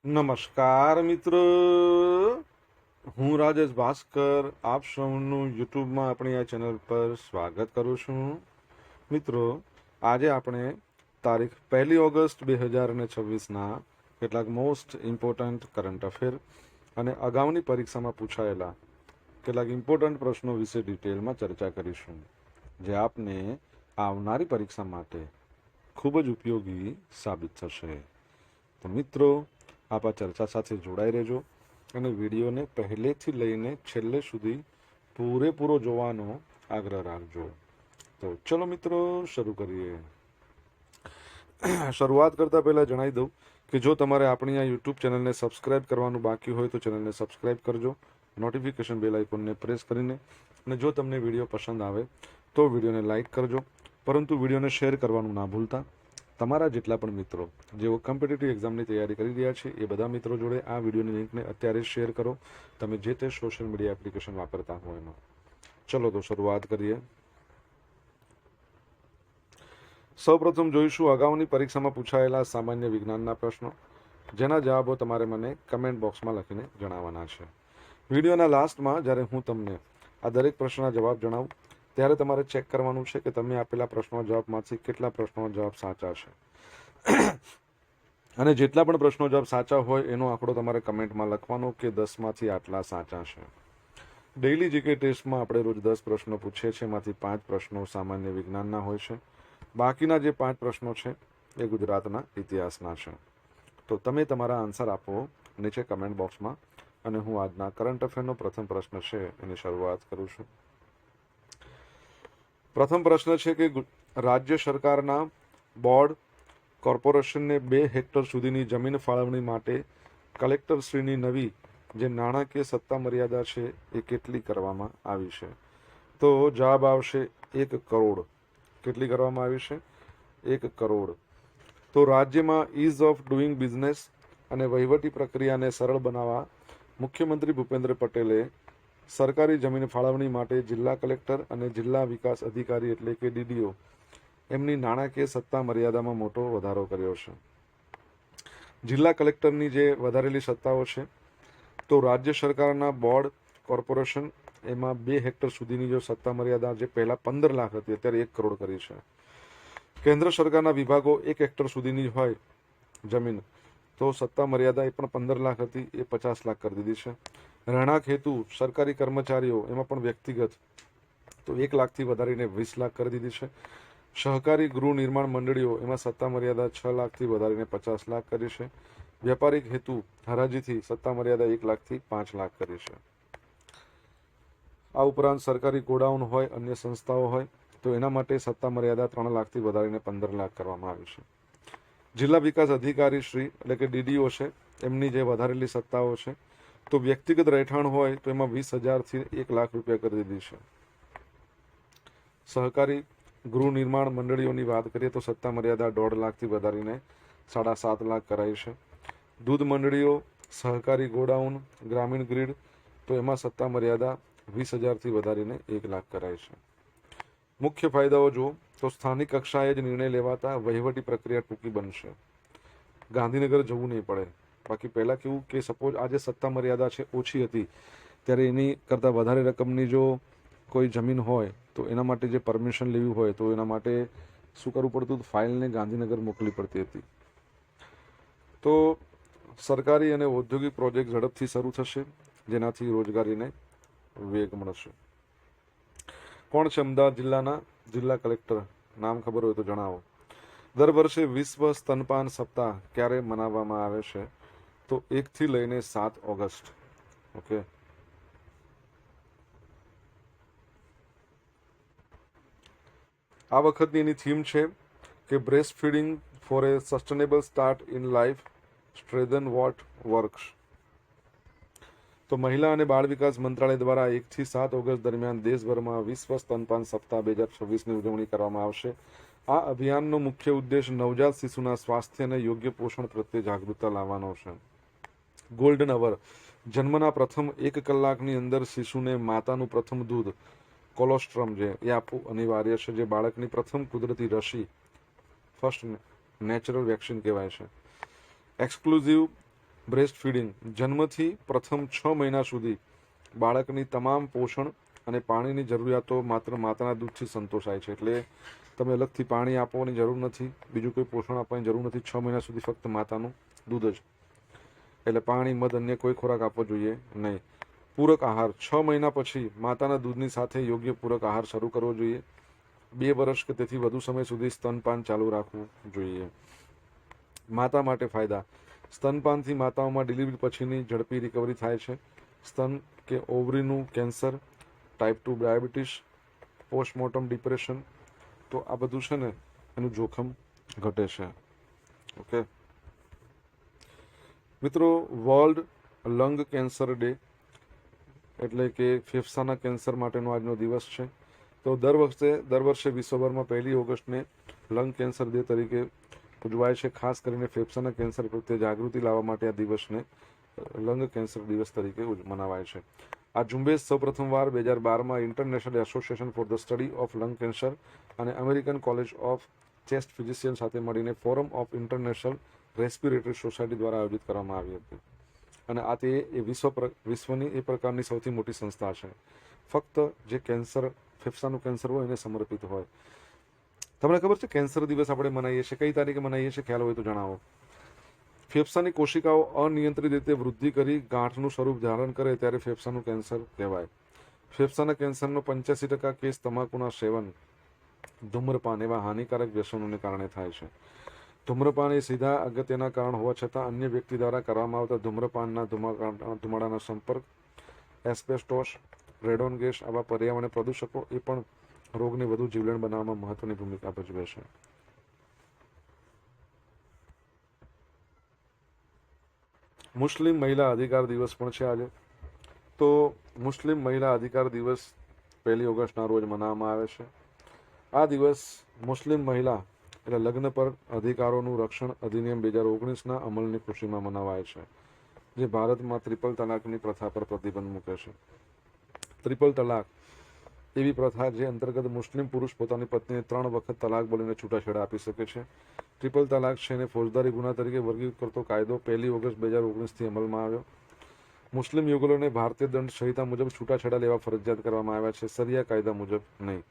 નમસ્કાર મિત્રો, હું રાજેશ ભાસ્કર આપ સૌનું યુટ્યુબમાં આપણી આ ચેનલ પર સ્વાગત કરું છું. મિત્રો, આજે આપણે તારીખ 1 ઓગસ્ટ 2026ના કેટલાક મોસ્ટ ઇમ્પોર્ટન્ટ કરંટ અફેર અને અગાઉની પરીક્ષામાં પૂછાયેલા કેટલાક ઇમ્પોર્ટન્ટ પ્રશ્નો વિશે ડિટેલમાં ચર્ચા કરીશું, જે આપને આવનારી પરીક્ષા માટે ખૂબ જ ઉપયોગી સાબિત થશે. તો મિત્રો, આપ આ ચર્ચા સાથે જોડાઈ રહેજો અને વિડીયોને પહેલેથી લઈને છેલ્લે સુધી પૂરેપૂરો જોવાનો આગ્રહ રાખજો. તો ચલો મિત્રો, શરૂ કરીએ. શરૂઆત કરતા પહેલા જણાવી દઉં કે જો તમારે આપણી આ યુટ્યુબ ચેનલને સબસ્ક્રાઇબ કરવાનું બાકી હોય તો ચેનલને સબસ્ક્રાઇબ કરજો, નોટિફિકેશન બેલ આઇકોનને પ્રેસ કરીને. અને જો તમને વિડીયો પસંદ આવે તો વિડીયોને લાઇક કરજો, પરંતુ વિડીયોને શેર કરવાનું ના ભૂલતા. તમારા જેટલા પણ મિત્રો જેઓ કોમ્પિટિટિવ એક્ઝામની તૈયારી કરી રહ્યા છે એ બધા મિત્રો જોડે આ વિડીયોની લિંકને અત્યારે શેર કરો, તમે જે તે સોશિયલ મીડિયા એપ્લિકેશન વાપરતા હોય એમાં. ચલો તો શરૂઆત કરીએ. સૌપ્રથમ જોઈશું અગાઉની પરીક્ષામાં પૂછાયેલા સામાન્ય વિજ્ઞાનના પ્રશ્નો, જેના જવાબો તમારે મને કમેન્ટ બોક્સમાં લખીને જણાવવાના છે. વિડીયોના લાસ્ટમાં જ્યારે હું તમને આ દરેક પ્રશ્નના જવાબ જણાવું ત્યારે તમારે ચેક કરવાનું છે કે તમે આપેલા પ્રશ્નોના જવાબમાંથી કેટલા પ્રશ્નોના જવાબ સાચા છે. અને જેટલા પણ પ્રશ્નો જવાબ સાચા હોય એનો આંકડો તમારે કમેન્ટમાં લખવાનો કે 10માંથી આટલા સાચા છે. ડેઇલી જીકે ટેસ્ટમાં આપણે રોજ 10 પ્રશ્નો પૂછીએ છીએ, એમાંથી 5 પ્રશ્નો સામાન્ય વિજ્ઞાનના હોય છે. બાકીના જે 5 પ્રશ્નો છે એ ગુજરાતના ઇતિહાસના છે. તો તમે તમારા આન્સર આપો નીચે કમેન્ટ બોક્સમાં, અને હું આજના કરંટ અફેરનો પ્રથમ પ્રશ્ન છે એની શરૂઆત કરું છું. પ્રથમ પ્રશ્ન છે કે રાજ્ય સરકારના બોર્ડ કોર્પોરેશનને 2 હેક્ટર સુધીની જમીન ફાળવણી માટે કલેક્ટરશ્રીની નવી જે નાણાકીય સત્તા મર્યાદા છે એ કેટલી કરવામાં આવી છે? તો જવાબ આવશે 1 કરોડ. કેટલી કરવામાં આવી છે? 1 કરોડ. તો રાજ્યમાં ઇઝ ઓફ ડુઈંગ બિઝનેસ અને વહીવટી પ્રક્રિયાને સરળ બનાવવા મુખ્યમંત્રી ભૂપેન્દ્ર પટેલે સરકારી જમીન ફાળવણી માટે જિલ્લા કલેક્ટર અને જિલ્લા વિકાસ અધિકારી એટલે કે ડીડીઓ એમની નાણાકીય સત્તા મર્યાદામાં મોટો વધારો કર્યો છે. જિલ્લા કલેક્ટરની જે વધારેલી સત્તાઓ છે, તો રાજ્ય સરકારના બોર્ડ કોર્પોરેશન એમાં 2 હેક્ટર સુધીની જો સત્તા મર્યાદા જે પહેલા 15 લાખ હતી અત્યારે 1 કરોડ કરી છે. કેન્દ્ર સરકારના વિભાગો 1 હેક્ટર સુધીની હોય જમીન તો સત્તા મર્યાદા એ પણ 15 લાખ હતી એ 50 લાખ કરી દીધી છે. રહેણાંક હેતુ સરકારી કર્મચારીઓ એમાં પણ વ્યક્તિગત તો 1 લાખથી વધારીને 20 લાખ કરી દીધી છે. સહકારી ગૃહ નિર્માણ મંડળીઓ એમાં સત્તા મર્યાદા 6 લાખથી વધારીને 50 લાખ કરી છે. વ્યાપારિક હેતુ હરાજીથી સત્તા મર્યાદા 1 લાખથી 5 લાખ કરી છે. આ ઉપરાંત સરકારી ગોડાઉન હોય, અન્ય સંસ્થાઓ હોય તો એના માટે સત્તા મર્યાદા 3 લાખથી વધારીને 15 લાખ કરવામાં આવી છે. જિલ્લા વિકાસ અધિકારી શ્રી એટલે કે ડીડીઓ છે એમની જે વધારેલી સત્તાઓ છે, તો વ્યક્તિગત રહેઠાણ હોય તો એમાં 20,000થી 1 લાખ રૂપિયા કરી દીધી છે. સહકારી ગૃહ નિર્માણ મંડળીઓની વાત કરીએ તો સત્તા મર્યાદા 1.5 લાખથી વધારીને 7.5 લાખ કરાઈ છે. દૂધ મંડળીઓ, સહકારી ગોડાઉન, ગ્રામીણ ગ્રીડ તો એમાં સત્તા મર્યાદા 20,000થી વધારીને 1 લાખ કરાઈ છે. મુખ્ય ફાયદાઓ જુઓ તો સ્થાનિક કક્ષાએ જ નિર્ણય લેવાતા વહીવટી પ્રક્રિયા ટૂંકી બનશે, ગાંધીનગર જવું નહીં પડે. બાકી પહેલાં કેવું કે સપોઝ આજે સત્તા મર્યાદા છે ઓછી હતી ત્યારે એની કરતાં વધારે રકમની જો કોઈ જમીન હોય તો એના માટે જે પરમિશન લેવી હોય તો એના માટે શું કરવું પડતું? ફાઇલને ગાંધીનગર મોકલવી પડતી હતી. તો સરકારી અને ઔદ્યોગિક પ્રોજેક્ટ ઝડપથી શરૂ થશે, જેનાથી રોજગારીને વેગ મળશે. કોણ છે અમદાવાદ જિલ્લાના જિલ્લા કલેક્ટર? નામ ખબર હોય તો જણાવો. દર વર્ષે વિશ્વ સ્તનપાન સપ્તાહ ક્યારે મનાવવામાં આવે છે? તો 1થી લઈને 7 ઓગસ્ટ. ઓકે. આ વખતની એની થીમ છે કે breast feeding for a sustainable start in life, strengthen what works. તો મહિલા અને બાળ વિકાસ મંત્રાલય દ્વારા 1થી 7 ઓગસ્ટ દરમિયાન દેશભરમાં વિશ્વ સ્તનપાન સપ્તાહ 2026ની ઉજવણી કરવામાં આવશે. આ અભિયાનનો મુખ્ય ઉદ્દેશ નવજાત શિશુના સ્વાસ્થ્ય અને યોગ્ય પોષણ પ્રત્યે જાગૃતતા લાવવાનો છે. ગોલ્ડન અવર, જન્મના પ્રથમ 1 કલાકની અંદર શિશુને માતાનું પ્રથમ દૂધ કોલોસ્ટ્રમ જે એ આપવું અનિવાર્ય છે, જે બાળકની પ્રથમ કુદરતી રસી, ફર્સ્ટ નેચરલ વેક્સિન કહેવાય છે. એક્સક્લુઝિવ બ્રેસ્ટ ફીડિંગ, જન્મથી પ્રથમ 6 મહિના સુધી બાળકની તમામ પોષણ અને પાણીની જરૂરિયાતો માત્ર માતાના દૂધથી સંતોષાય છે. એટલે તમે અલગથી પાણી આપવાની જરૂર નથી, બીજું કોઈ પોષણ આપવાની જરૂર નથી. 6 મહિના સુધી ફક્ત માતાનું દૂધ જ. એટલે પાણી, મધ, અન્ય કોઈ ખોરાક આપવો જોઈએ નહીં. પૂરક આહાર, 6 મહિના પછી માતાના દૂધની સાથે યોગ્ય પૂરક આહાર શરૂ કરવો જોઈએ. 2 વર્ષ કે તેથી વધુ સમય સુધી સ્તનપાન ચાલુ રાખવું જોઈએ. માતા માટે ફાયદા, સ્તનપાનથી માતાઓમાં ડિલિવરી પછીની ઝડપી રિકવરી થાય છે. સ્તન કે ઓવરીનું cancer, type 2 diabetes, postmortem depression, તો આ બધું છે ને એનું જોખમ ઘટે છે. ઓકે મિત્રો, વર્લ્ડ લંગ કેન્સર ડે એટલે કે ફેફસાના કેન્સર માટેનો આજનો દિવસ છે. તો દર વર્ષે વિશ્વભરમાં 1 ઓગસ્ટને લંગ કેન્સર ડે તરીકે ઉજવાય છે. ખાસ કરીને ફેફસાના કેન્સર પ્રત્યે જાગૃતિ લાવવા માટે આ દિવસને લંગ કેન્સર દિવસ તરીકે મનાવાય છે. આ ઝુંબેશ સૌપ્રથમવાર 2012માં International Association for the Study of Lung Cancer અને American College of Chest Physician સાથે મળીને Forum of International Respiratory Society દ્વારા આયોજિત કરવામાં આવી હતી. અને આ તે વિશ્વની એ પ્રકારની સૌથી મોટી સંસ્થા છે. ફક્ત જે કેન્સર, ફેફસાનું કેન્સર હોય એને સમર્પિત હોય. તમને ખબર છે કેન્સર દિવસ આપણે મનાવીએ છીએ, કઈ તારીખે મનાવીએ છીએ? ખ્યાલ હોય તો જણાવો. ફેફસાની કોશિકાઓ અનિયંત્રિત રીતે વૃદ્ધિ કરી ગાંઠનું સ્વરૂપ ધારણ કરે ત્યારે ફેફસાનું કેન્સર કહેવાય. ફેફસાના કેન્સરનો 85% કેસ તમાકુના સેવન, ધૂમ્રપાન એવા હાનિકારક વ્યસનોને કારણે થાય છે. ધૂમ્રપાન એ સીધા અગત્યના કારણ હોવા છતાં અન્ય વ્યક્તિ દ્વારા કરવામાં આવતા ધૂમ્રપાનના ધુમાડાના સંપર્ક, એસ્બેસ્ટોસ, રેડોન ગેસ આવા પર્યાવરણીય પ્રદૂષકો એ પણ રોગને વધુ જીવલેણ બનાવવામાં મહત્વની ભૂમિકા ભજવે છે. મુસ્લિમ મહિલા અધિકાર દિવસ પણ છે આજે. તો મુસ્લિમ મહિલા અધિકાર દિવસ 1 ઓગસ્ટના રોજ મનાવવામાં આવે છે. આ દિવસ મુસ્લિમ મહિલા એટલે લગ્ન પર અધિકારોનું રક્ષણ અધિનિયમ 2019ના અમલની ખુશીમાં મનાવાય છે, જે ભારતમાં ટ્રિપલ તલાકની પ્રથા પર પ્રતિબંધ મૂકે છે. ટ્રિપલ તલાક એવી પ્રથા જે અંતર્ગત મુસ્લિમ પુરુષ પોતાની પત્નીને 3 વખત તલાક બોલીને છૂટાછેડા આપી શકે છે. ટ્રિપલ તલાક છે એને ફોજદારી ગુના તરીકે વર્ગીકૃત કરતો કાયદો 1 ઓગસ્ટ 2019થી અમલમાં આવ્યો. મુસ્લિમ યુગલોને ભારતીય દંડ સંહિતા મુજબ છૂટાછેડા લેવા ફરજિયાત કરવામાં આવ્યા છે, સરિયા કાયદા મુજબ નહીં.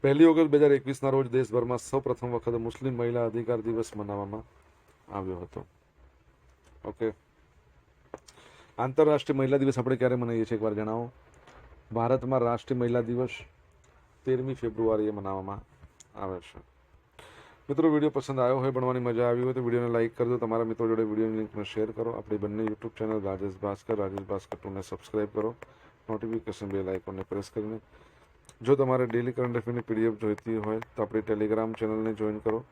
1 ઓગસ્ટ 2021ના રોજ દેશભરમાં સૌ પ્રથમ વખત મુસ્લિમ મહિલા અધિકાર દિવસ મનાવવામાં આવ્યો હતો. ઓકે, આંતરરાષ્ટ્રીય મહિલા દિવસ આપણે ક્યારે મનાવીએ છીએ એકવાર જણાવો. ભારતમાં રાષ્ટ્રીય મહિલા દિવસ 13મી ફેબ્રુઆરીએ મનાવવામાં આવે છે. મિત્રો, વિડીયો પસંદ આવ્યો હોય, ભણવાની મજા આવી હોય તો વિડીયોને લાઇક કરજો, તમારા મિત્રો જોડે વિડીયોની લિંકને શેર કરો. આપણી બંને યુટ્યુબ ચેનલ રાજેશ ભાસ્કર 2ને સબસ્ક્રાઇબ કરો, નોટિફિકેશન બેલ આઇકોનને પ્રેસ કરીને. જો તમારે ડેલી કરંટ અફેરની પીડીએફ જોઈતી હોય તો આપણી ટેલિગ્રામ ચેનલને જોઈન કરો.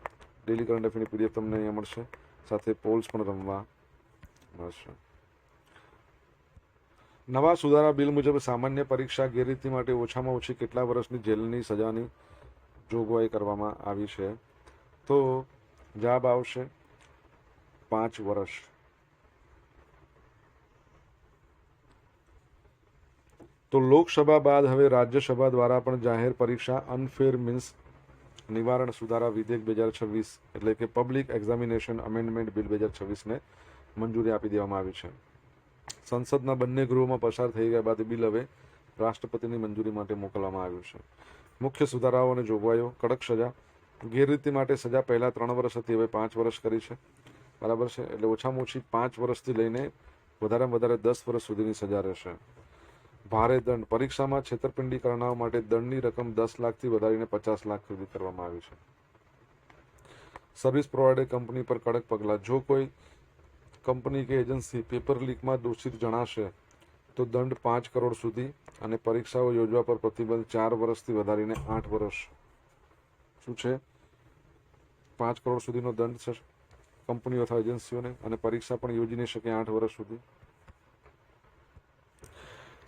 ડેલી કરંટ અફેરની પીડીએફ તમને અહીંયા મળશે, સાથે પોલ્સ પણ રમવા મળશે. નવા સુધારા બિલ મુજબ સામાન્ય પરીક્ષા ગેરરીતિ માટે ઓછામાં ઓછી કેટલા વર્ષની જેલની સજાની જોગવાઈ કરવામાં આવી છે? તો જવાબ આવશે 5 વર્ષ. તો લોકસભા બાદ હવે રાજ્યસભા દ્વારા પણ જાહેર પરીક્ષા અનફેર મીન્સ નિવારણ સુધારા વિધેયક 2026 એટલે કે પબ્લિક એક્ઝામિનેશન અમેન્ડમેન્ટ બિલ 2026ને મંજૂરી આપી દેવામાં આવી છે. સંસદના બંને ગૃહોમાં પસાર થઈ ગયા બાદ બિલ હવે રાષ્ટ્રપતિની મંજૂરી માટે મોકલવામાં આવ્યું છે. મુખ્ય સુધારાઓ અને જોગવાઈઓ: કડક સજા. ગેરરીતિ માટે સજા પહેલાં 3 વર્ષ હતી, હવે 5 વર્ષ કરી છે. બરાબર છે, એટલે ઓછામાં ઓછી 5 વર્ષથી લઈને વધારેમાં વધારે 10 વર્ષ સુધીની સજા રહેશે. ભારે દંડ. પરીક્ષામાં છેતરપિંડી કરનાર માટે દંડની રકમ 10 લાખથી વધારીને 50 લાખ સુધી કરવામાં આવી છે. સર્વિસ પ્રોવાઇડર કંપની પર કડક પગલાં. જો કોઈ કંપની કે એજન્સી પેપર લીકમાં દોષિત જણાશે તો દંડ 5 કરોડ સુધી અને પરીક્ષાઓ યોજવા પર પ્રતિબંધ 4 વર્ષથી વધારીને 8 વર્ષ. શું છે? 5 કરોડ સુધીનો દંડ છે કંપનીઓ અથવા એજન્સીઓને, અને પરીક્ષા પણ યોજી નહીં શકે 8 વર્ષ સુધી.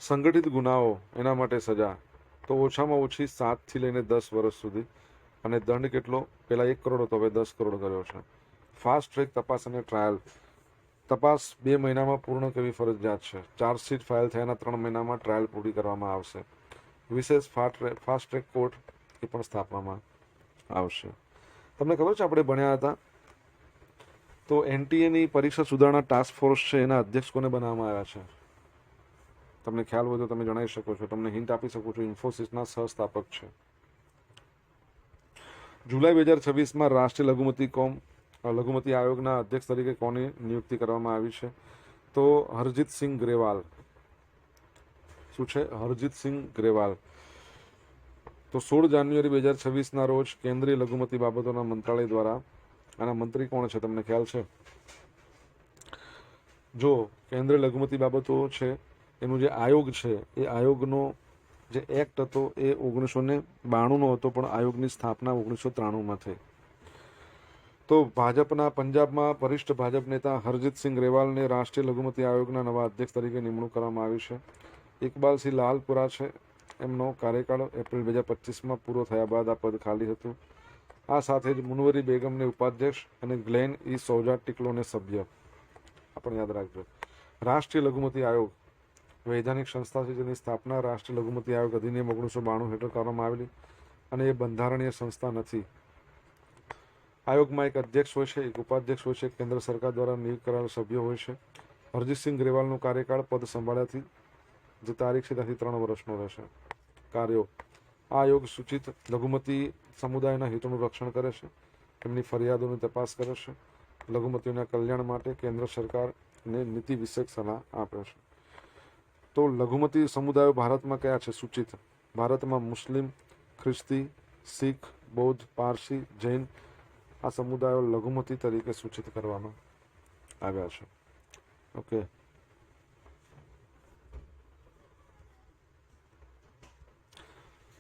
સંગઠિત ગુનાઓ, એના માટે સજા તો ઓછામાં ઓછી 7થી લઈને 10 વર્ષ સુધી, અને દંડ કેટલો? પહેલાં 1 કરોડ હતો, હવે 10 કરોડ કર્યો છે. ફાસ્ટ ટ્રેક તપાસ અને ટ્રાયલ. તપાસ 2 મહિનામાં પૂર્ણ કરવી ફરજિયાત છે. ચાર્જશીટ ફાઇલ થયાના 3 મહિનામાં ટ્રાયલ પૂરી કરવામાં આવશે. વિશેષ ફાસ્ટ ટ્રેક કોર્ટ એ પણ સ્થાપવામાં આવશે. તમને ખબર છે આપણે ભણ્યા હતા તો એનટીએની પરીક્ષા સુધારણા ટાસ્ક ફોર્સ છે એના અધ્યક્ષ કોને બનાવવામાં આવ્યા છે? તમને ખ્યાલ હોય તો તમે જણાવી શકો છો. તમને હિન્ટ આપી શકું છું. ઇન્ફોસિસના સહસ્થાપક છે. જુલાઈ 2026માં રાષ્ટ્રીય લઘુમતી આયોગના અધ્યક્ષ તરીકે કોની નિયુક્તિ કરવામાં આવી છે? તો હરજીતસિંહ ગ્રેવાલ. શું છે? હરજીતસિંહ ગ્રેવાલ. તો 16 જાન્યુઆરી 2026ના રોજ કેન્દ્રીય લઘુમતી બાબતોના મંત્રાલય દ્વારા આના મંત્રી કોણ છે? તમને ખ્યાલ છે? જો કેન્દ્રીય લઘુમતી બાબતો છે એનું જે આયોગ છે એ આયોગનો જે એક્ટ હતો એ 1992નો હતો, પણ આયોગની સ્થાપના 1993માં થઈ. તો ભાજપના પંજાબમાં વરિષ્ઠ ભાજપ નેતા હરજીતસિંહ ગ્રેવાલને રાષ્ટ્રીય લઘુમતી આયોગના નવા અધ્યક્ષ તરીકે નિમણૂક કરવામાં આવી છે. ઇકબાલસિંહ લાલપુરા છે એમનો કાર્યકાળ એપ્રિલ 2025માં પૂરો થયા બાદ આ પદ ખાલી હતું. આ સાથે જ મુનવરી બેગમને ઉપાધ્યક્ષ અને ગ્લેન ઈ સૌજા ટિકલોને સભ્ય. આપણે યાદ રાખજો. રાષ્ટ્રીય લઘુમતી આયોગ વૈધાનિક સંસ્થા છે જેની સ્થાપના રાષ્ટ્રીય લઘુમતી આયોગ અધિનિયમ 1992 હેઠળ કરવામાં આવેલી અને એ બંધારણીય સંસ્થા નથી. આયોગમાં એક અધ્યક્ષ હોય છે, એક ઉપાધ્યક્ષ હોય છે, કેન્દ્ર સરકાર દ્વારા નિયુક્ત કરાયેલા સભ્યો હોય છે. હરજીતસિંહ ગ્રેવાલનો કાર્યકાળ પદ સંભાળ્યાથી જે તારીખ છે ત્યાંથી 3 વર્ષનો રહેશે. કાર્યો: આ આયોગ સૂચિત લઘુમતી સમુદાયના હિતોનું રક્ષણ કરે છે, તેમની ફરિયાદોની તપાસ કરે છે, લઘુમતીઓના કલ્યાણ માટે કેન્દ્ર સરકારને નીતિ વિષયક સલાહ આપે છે. તો લઘુમતી સમુદાયો ભારતમાં કયા છે સૂચિત? ભારતમાં મુસ્લિમ, ખ્રિસ્તી, શીખ, બૌદ્ધ, પારસી, જૈન આ સમુદાયો લઘુમતી તરીકે સૂચિત કરવામાં આવ્યા છે. ઓકે.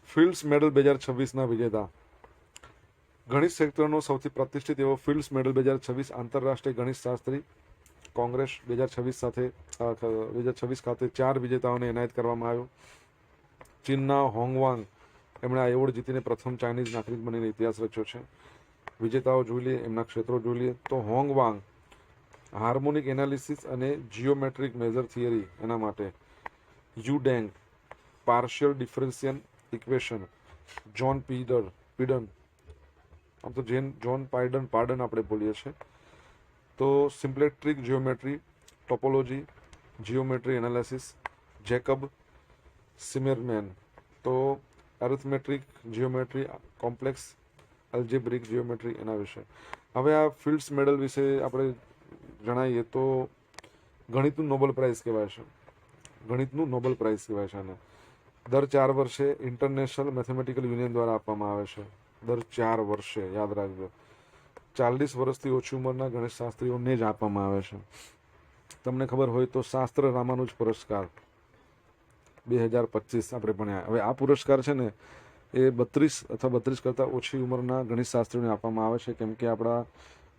ફિલ્ડ્સ મેડલ 2026ના વિજેતા. ગણિત ક્ષેત્રનો સૌથી પ્રતિષ્ઠિત એવો ફિલ્ડ્સ મેડલ 2026 આંતરરાષ્ટ્રીય ગણિત શાસ્ત્રી કોંગ્રેસ 2026 ખાતે 4 વિજેતાઓને એનાયત કરવામાં આવ્યો. ચીનના હોંગવાંગ એમણે આ એવોર્ડ જીતીને પ્રથમ ચાઇનીઝ નાગરિક બનીને ઇતિહાસ રચ્યો છે. વિજેતાઓ જોઈ લઈએ, એમના ક્ષેત્રો જોઈ લઈએ તો હોંગવાંગ હાર્મોનિક એનાલિસિસ અને જીઓમેટ્રિક મેજર થિયરી એના માટે, Yu Deng partial differential equation, John પીડન આમ તો જોન પાર્ડન આપણે બોલીએ છીએ, તો symplectic geometry, topology, geometry analysis, Jacob Tsimerman, તો arithmetic geometry, complex algebraic geometry એના વિશે. હવે આ ફિલ્ડ્સ મેડલ વિશે આપણે જણાવીએ તો ગણિતનું નોબેલ પ્રાઇઝ કહેવાય છે. ગણિતનું નોબેલ પ્રાઇઝ કહેવાય છે આને. દર 4 વર્ષે ઇન્ટરનેશનલ મેથેમેટિકલ યુનિયન દ્વારા આપવામાં આવે છે. દર 4 વર્ષે, યાદ રાખજો. 40 વર્ષથી ઓછી ઉંમરના ગણિત શાસ્ત્રીઓને જ આપવામાં આવે છે. તમને ખબર હોય તો શાસ્ત્ર રામાનુજ પુરસ્કાર 2025 આપણે ભણ્યા. હવે આ પુરસ્કાર છે ને એ 32 અથવા 32 કરતાં ઓછી ઉંમરના ગણિત શાસ્ત્રીઓને આપવામાં આવે છે, કેમ કે આપણા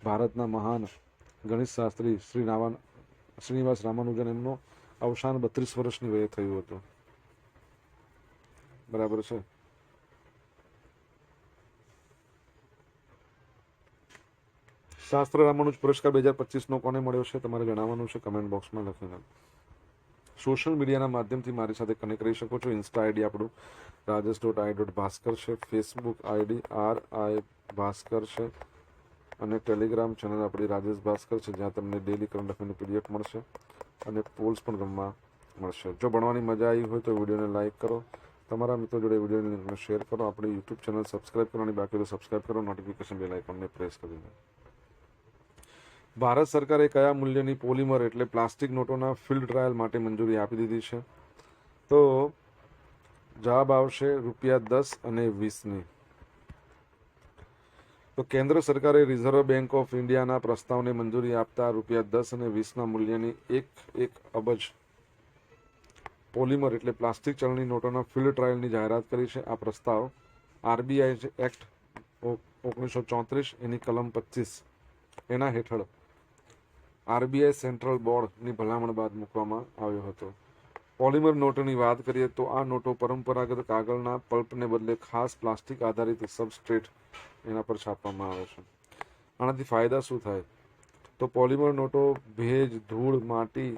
ભારતના મહાન ગણિત શાસ્ત્રી શ્રીનિવાસ રામાનુજન એમનો અવસાન 32 વર્ષની વયે થયું હતું. બરાબર છે. શાસ્ત્ર રામાનુજ પુરસ્કાર 2025નો કોને મળ્યો છે તમારે જણાવવાનું છે કમેન્ટ બોક્સમાં લખીને. સોશિયલ મીડિયાના માધ્યમથી મારી સાથે કનેક્ટ રહી શકો છો. ઇન્સ્ટા આઈડી આપણું rajesh.i.bhaskar છે, ફેસબુક આઈડી RI ભાસ્કર છે અને ટેલિગ્રામ ચેનલ આપણી રાજેશ ભાસ્કર છે, જ્યાં તમને ડેલી કરંટ અફેરની PDF મળશે અને પોલ્સ પણ રમવા મળશે. જો ભણવાની મજા આવી હોય તો વિડીયોને લાઇક કરો, તમારા મિત્રો જોડે વિડીયોની લિંકને શેર કરો, આપણી યુટ્યુબ ચેનલ સબસ્ક્રાઇબ કરવાની બાકી તો સબસ્ક્રાઇબ કરો, નોટિફિકેશન બેલ આઇકોનને પ્રેસ કરી દો. ભારત સરકારે કયા મૂલ્યની પોલિમર એટલે પ્લાસ્ટિક નોટોના ફિલ્ડ ટ્રાયલ માટે મંજૂરી આપી દીધી છે? તો જવાબ આવશે ₹10 અને 20ની. તો કેન્દ્ર સરકારે રિઝર્વ બેંક ઓફ ઇન્ડિયાના પ્રસ્તાવને મંજૂરી આપતા ₹10 અને 20ના મૂલ્યની 1 અબજ પોલિમર એટલે પ્લાસ્ટિક ચલણી નોટોના ફિલ્ડ ટ્રાયલની જાહેરાત કરી છે. આ પ્રસ્તાવ RBI એક્ટ 1934 એની કલમ 25 એના હેઠળ RBI સેન્ટ્રલ બોર્ડની ભલામણ બાદ મૂકવામાં આવ્યો હતો. પોલિમર નોટોની વાત કરીએ તો આ નોટો પરંપરાગત કાગળના પલ્પને બદલે ખાસ પ્લાસ્ટિક આધારિત સબસ્ટ્રેટ એના પર છાપવામાં આવે છે. આનાથી ફાયદા શું થાય? તો પોલિમર નોટો ભેજ, ધૂળ, માટી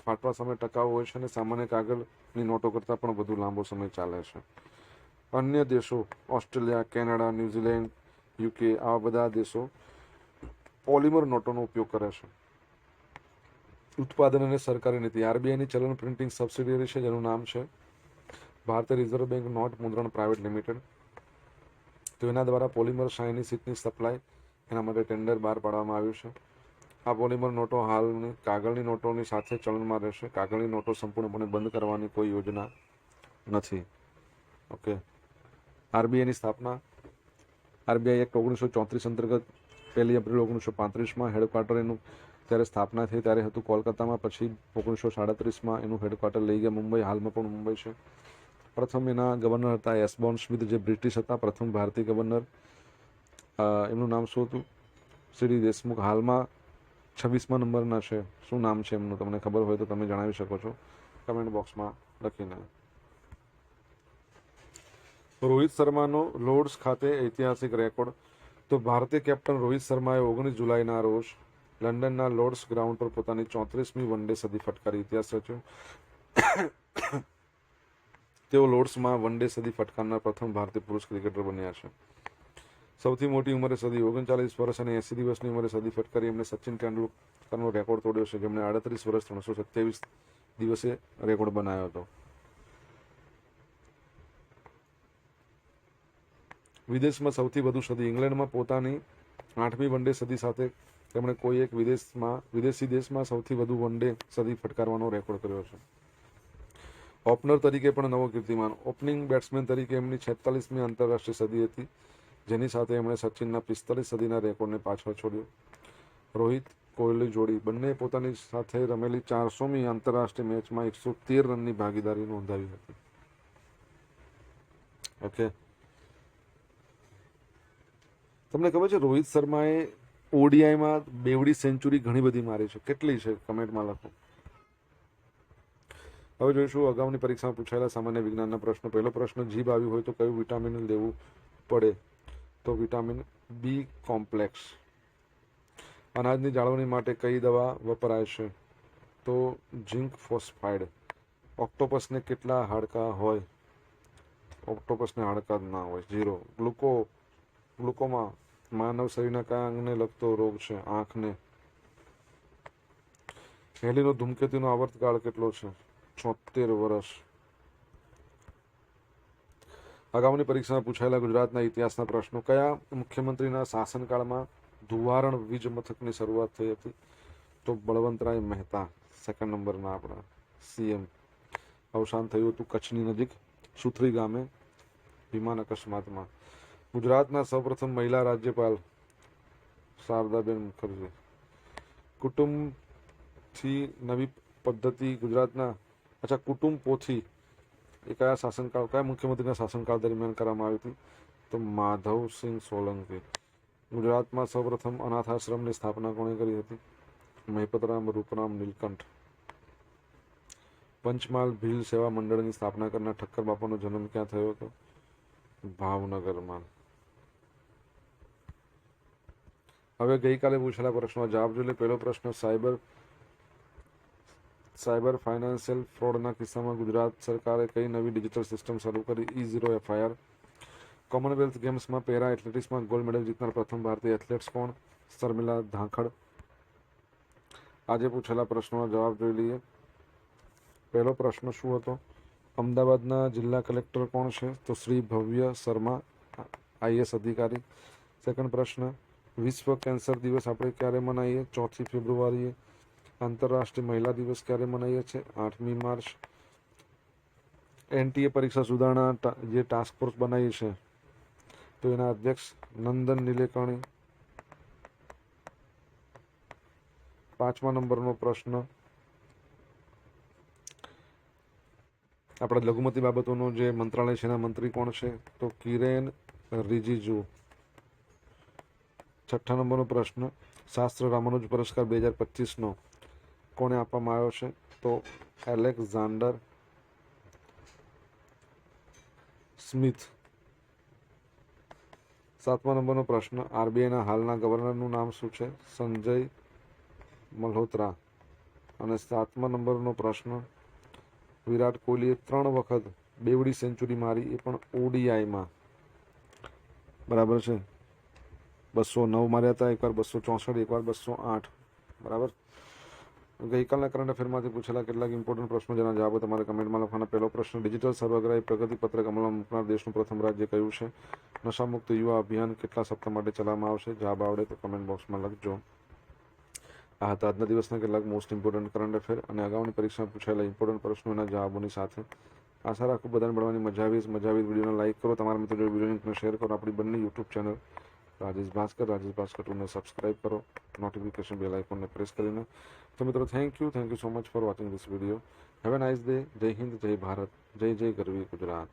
ફાટવા સામે ટકાઉ હોય છે અને સામાન્ય કાગળની નોટો કરતાં પણ વધુ લાંબો સમય ચાલે છે. અન્ય દેશો ઓસ્ટ્રેલિયા, કેનેડા, ન્યૂઝીલેન્ડ, UK આવા બધા દેશો પોલિમર નોટોનો ઉપયોગ કરે છે. ઉત્પાદન અને સરકારી નીતિ. આરબીઆઈની ચલણ પ્રિન્ટિંગ સબસિડિયરી છે જેનું નામ છે Bharatiya Reserve Bank Note Mudran Private Limited. તો એના દ્વારા પોલિમર શાઇની શીટની સપ્લાય એના માટે ટેન્ડર બહાર પાડવામાં આવ્યું છે. આ પોલિમર નોટો હાલની કાગળની નોટોની સાથે ચલણમાં રહેશે. કાગળની નોટો સંપૂર્ણપણે બંધ કરવાની કોઈ યોજના નથી. ઓકે. આરબીઆઈની સ્થાપના. આરબીઆઈ એક્ટ 1934 અંતર્ગત 1 એપ્રિલ 1935માં હેડક્વાર્ટર એનું ત્યારે સ્થાપના થઈ ત્યારે હતું કોલકાતામાં. પછી 1937માં એનું હેડક્વાર્ટર લઈ ગયા મુંબઈ. હાલમાં પણ મુંબઈ છે. પ્રથમ એના ગવર્નર હતા એસબોર્ન સ્મિથ, જે બ્રિટિશ હતા, પ્રથમ ભારતીય ગવર્નર. એમનું નામ શું હતું? સીડી દેશમુખ. હાલમાં 26મા નંબરના છે. શું નામ છે એમનું? તમને ખબર હોય તો તમે જણાવી શકો છો કમેન્ટ બોક્સમાં લખીને. રોહિત શર્માનો લોર્ડ્સ ખાતે ઐતિહાસિક રેકોર્ડ. તો ભારતીય કેપ્ટન રોહિત શર્માએ 19 જુલાઈના રોજ લંડનના લોર્ડ્સ ગ્રાઉન્ડ પર પોતાની 34મી વનડે સદી ફટકારી ઇતિહાસ રચ્યો. તેઓ લોર્ડ્સમાં વનડે સદી ફટકારનાર પ્રથમ ભારતીય પુરુષ ક્રિકેટર બન્યા છે. સૌથી મોટી ઉંમરે સદી 39 વર્ષ અને 80 દિવસની ઉંમરે સદી ફટકારી એમણે સચિન તેંડુલકરનો રેકોર્ડ તોડ્યો છે, જેમણે 38 વર્ષ 327 દિવસે રેકોર્ડ બનાવ્યો હતો. વિદેશમાં સૌથી વધુ સદી. ઇંગ્લેન્ડમાં પોતાની 8મી વનડે સદી સાથે તેમણે કોઈ એક વિદેશી દેશમાં સૌથી વધુ વનડે સદી ફટકારવાનો રેકોર્ડ કર્યો છે. ઓપનર તરીકે પણ નવો કીર્તિમાન. ઓપનિંગ બેટ્સમેન તરીકે એમની 46મી આંતરરાષ્ટ્રીય સદી હતી, જેની સાથે એમણે સચિનના 45 સદીના રેકોર્ડને પાછળ છોડ્યો. રોહિત કોહલી જોડી બંને પોતાની સાથે રમેલી 400મી આંતરરાષ્ટ્રીય મેચમાં 113 રનની ભાગીદારી નોંધાવી હતી. ઓકે. તમને ખબર છે રોહિત શર્માએ ઓડીઆઈમાં બેવડી સેન્ચુરી ઘણી બધી મારી છે? કેટલી છે કમેન્ટમાં લખો. હવે જોઈશું અગાઉની પરીક્ષામાં પૂછાયેલા સામાન્ય વિજ્ઞાનના પ્રશ્નો. પહેલો પ્રશ્ન, જીભ આવી હોય તો કયું વિટામિન લેવું પડે? તો વિટામિન બી કોમ્પ્લેક્સ. અનાજની જાળવણી માટે કઈ દવા વપરાય છે? તો ઝિંક ફોસ્ફાઇડ. ઓક્ટોપસને કેટલા હાડકાં હોય? ઓક્ટોપસને હાડકાં જ ના હોય, 0. ગ્લુકોમા માનવ શરીરના કયા અંગને લગતો રોગ છે? આંખને. હેલીનો ધૂમકેતુનો આવર્તકાળ કેટલો છે? 76 વર્ષ. અગાઉની પરીક્ષામાં પૂછાયેલા ગુજરાતના ઇતિહાસના પ્રશ્નો. કયા મુખ્યમંત્રીના શાસનકાળમાં ધુવારણ વીજ મથકની શરૂઆત થઈ હતી? તો બળવંતરાય મહેતા, સેકન્ડ નંબરના આપણા સીએમ. અવસાન થયું હતું કચ્છની નજીક સુથરી ગામે વિમાન અકસ્માતમાં. ગુજરાતના સૌપ્રથમ મહિલા રાજ્યપાલ શારદાબેન મુખર્જી. કુટુંબથી નવી પદ્ધતિ ગુજરાતના કુટુંબ પોથી એ કયા મુખ્યમંત્રીના શાસનકાળ દરમિયાન કરવામાં આવી હતી? તો માધવસિંહ સોલંકી. ગુજરાતમાં સૌપ્રથમ અનાથ આશ્રમની સ્થાપના કોણે કરી હતી? મહિપતરામ રૂપરામ નીલકંઠ. પંચમહાલ ભીલ સેવા મંડળની સ્થાપના કરનાર ઠક્કર બાપાનો જન્મ ક્યાં થયો હતો? ભાવનગરમાં. હવે ગઈકાલે પૂછેલા પ્રશ્નો જવાબ જોઈ લે. પહેલો પ્રશ્ન, સાયબર ફાઇનાન્શિયલ ફ્રોડના કિસ્સામાં ગુજરાત સરકારે કઈ નવી ડિજિટલ સિસ્ટમ શરૂ કરી? E0 FIR. કોમનવેલ્થ ગેમ્સમાં પેરા એથ્લેટિક્સમાં ગોલ્ડ મેડલ જીતનાર પ્રથમ ભારતીય એથ્લેટ્સ કોણ? શર્મિલા ધાંખડ. આજે પૂછેલા પ્રશ્નોના જવાબ જોઈ લઈએ. પહેલો પ્રશ્ન શું હતો? અમદાવાદના જિલ્લા કલેક્ટર કોણ છે? તો શ્રી ભવ્ય શર્મા, IAS અધિકારી. સેકન્ડ પ્રશ્ન, વિશ્વ કેન્સર દિવસ આપણે ક્યારે મનાવીએ? 4 ફેબ્રુઆરીએ. આંતરરાષ્ટ્રીય મહિલા દિવસ ક્યારે મનાવીએ છીએ? 8મી માર્ચ. NTA પરીક્ષા સુધારણા જે ટાસ્ક ફોર્સ બનાવી છે તો એના અધ્યક્ષ નંદન નીલેકણી. 5મા નંબરનો પ્રશ્ન, આપણા લઘુમતી બાબતોનો જે મંત્રાલય છે એના મંત્રી કોણ છે? તો કિરેન રિજિજુ. 6થા નંબરનો પ્રશ્ન, શાસ્ત્ર રામાનુજ પુરસ્કાર 2025નો કોને આપવામાં આવ્યો છે? તો એલેક્ઝાન્ડર સ્મિથ. 7મા નંબરનો પ્રશ્ન, આરબીઆઈના હાલના ગવર્નરનું નામ શું છે? સંજય મલ્હોત્રા. અને 7મા નંબરનો પ્રશ્ન, વિરાટ કોહલીએ 3 વખત બેવડી સેન્ચુરી મારી, એ પણ ODIમાં. બરાબર છે. 209 માર્યા હતા, એકવાર 264, એકવાર 208. બરાબર. ગઈકાલના કરંટ અફેરમાંથી પૂછેલા કેટલાક ઇમ્પોર્ટન્ટ પ્રશ્નો જેના જવાબો તમારે કમેન્ટમાં લખવાના. પહેલો પ્રશ્ન, ડિજિટલ સર્વગ્રાહી પ્રગતિપત્રક અમલમાં મૂકનાર દેશનું પ્રથમ રાજ્ય કયું છે? નશામુક્ત યુવા અભિયાન કેટલા સપ્તાહ માટે ચલાવવામાં આવશે? જવાબ આવડે તો કમેન્ટ બોક્સમાં લખજો. આ હતા આજના દિવસના કેટલાક મોસ્ટ ઇમ્પોર્ટન્ટ કરંટ અફેર અને અગાઉની પરીક્ષામાં પૂછાયેલા ઇમ્પોર્ટન્ટ પ્રશ્નોના જવાબોની સાથે. આશા રાખું બધાને ભણવાની મજા આવી. વિડીયોને લાઇક કરો, તમારા મિત્રો જોડે વિડીયોને શેર કરો. આપણી બંને યુટ્યુબ ચેનલ રાજેશ ભાસ્કર 2ને સબસ્ક્રાઇબ કરો, નોટિફિકેશન બેલ આઇકોનને પ્રેસ કરીને. તો મિત્રો, thank you so much for watching this video. Have a nice day. Jai Hind, જય ભારત, જય જય ગરવી ગુજરાત.